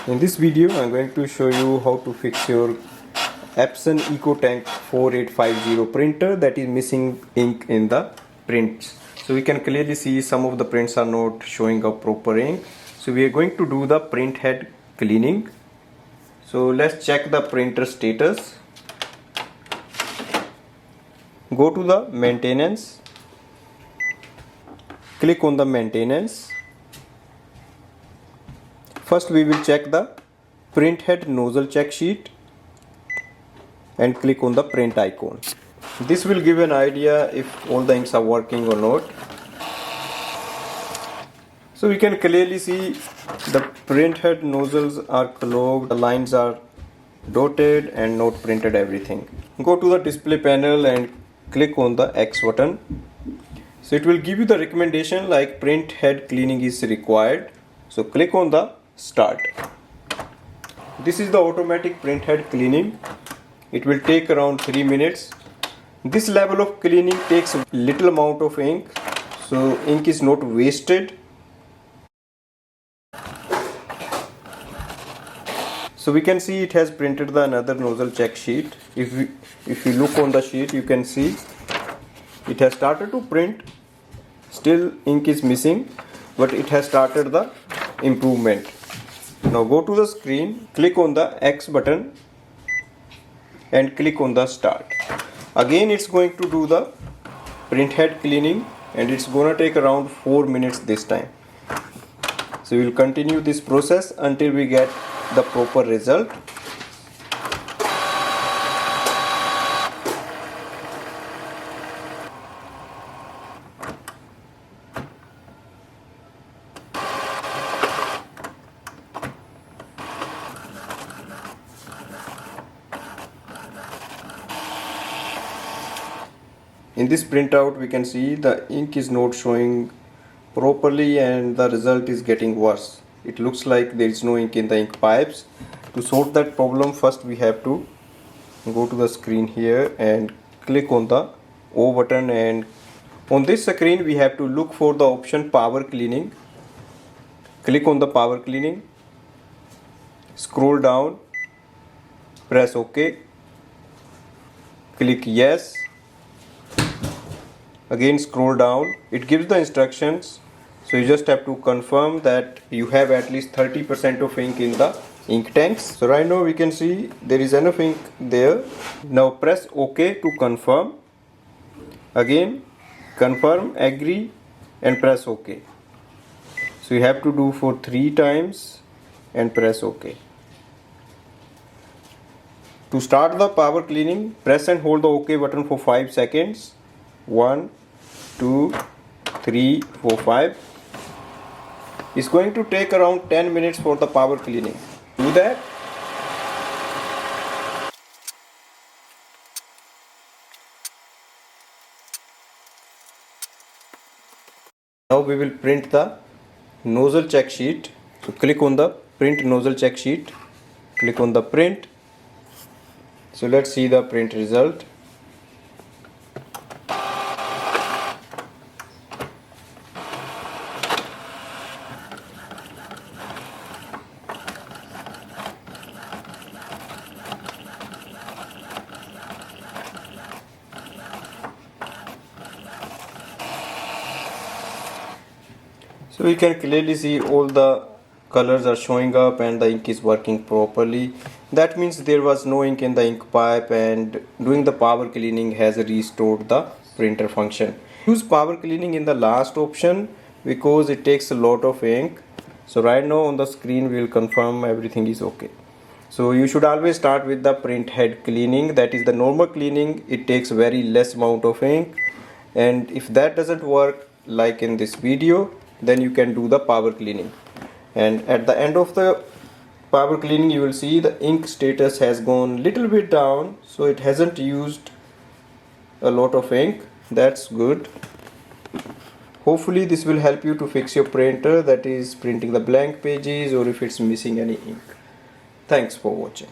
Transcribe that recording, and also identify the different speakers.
Speaker 1: In this video I am going to show you how to fix your Epson EcoTank 4850 printer that is missing ink in the prints. So we can clearly see some of the prints are not showing up proper ink. So we are going to do the print head cleaning. So let's check the printer status. Go to the maintenance. Click on the maintenance. First we will check the print head nozzle check sheet and click on the print icon. This will give an idea if all the inks are working or not. So we can clearly see the print head nozzles are clogged, the lines are dotted and not printed everything. Go to the display panel and click on the X button. So it will give you the recommendation like print head cleaning is required. So click on the start. This is the automatic print head cleaning. It will take around 3 minutes. This level of cleaning takes little amount of ink, so ink is not wasted. So we can see it has printed the another nozzle check sheet. If you look on the sheet, you can see it has started to print. Still ink is missing, but it has started the improvement. Now go to the screen, click on the X button and click on the start. Again it's going to do the print head cleaning and it's gonna take around 4 minutes this time. So we will continue this process until we get the proper result. In this printout we can see the ink is not showing properly and the result is getting worse. It looks like there is no ink in the ink pipes. To solve that problem, first we have to go to the screen here and click on the O button, and on this screen we have to look for the option power cleaning. Click on the power cleaning, scroll down, press OK, click yes. Again scroll down, it gives the instructions, so you just have to confirm that you have at least 30% of ink in the ink tanks. So right now we can see there is enough ink there. Now press OK to confirm. Again confirm, agree and press OK. So you have to do for 3 times and press OK. To start the power cleaning, press and hold the OK button for 5 seconds. 1, 2, 3, 4, 5. It's going to take around 10 minutes for the power cleaning. Do that. Now we will print the nozzle check sheet. So click on the print nozzle check sheet. Click on the print. So let's see the print result. So we can clearly see all the colors are showing up and the ink is working properly. That means there was no ink in the ink pipe, and doing the power cleaning has restored the printer function. Use power cleaning in the last option because it takes a lot of ink. So right now on the screen we will confirm everything is okay. So you should always start with the print head cleaning, that is the normal cleaning. It takes very less amount of ink, and if that doesn't work like in this video, then you can do the power cleaning. And at the end of the power cleaning you will see the ink status has gone little bit down, so it hasn't used a lot of ink. That's good. Hopefully this will help you to fix your printer that is printing the blank pages or if it's missing any ink. Thanks for watching.